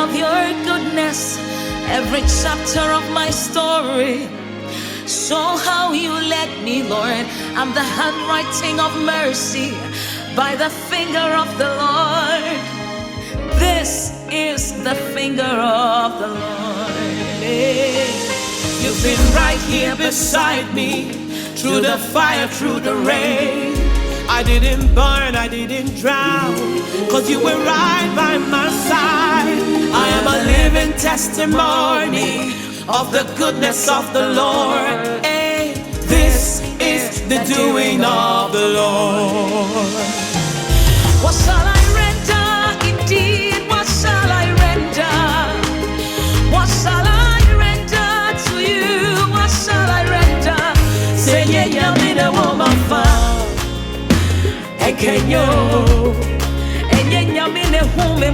of your goodness, every chapter of my story. Show how you led me, Lord. I'm the handwriting of mercy by the finger of the Lord. This is the finger of the Lord. You've been right here beside me, through the fire, through the rain. I didn't burn, I didn't drown, 'cause you were right by my side. I am a living testimony of the goodness of the Lord. Hey, this is the doing of the Lord. What shall I render? Indeed, what shall I render? What shall I render to you? What shall I render? Say, yeah, I'm in a woman found. And can you? And yeah, I'm in a woman,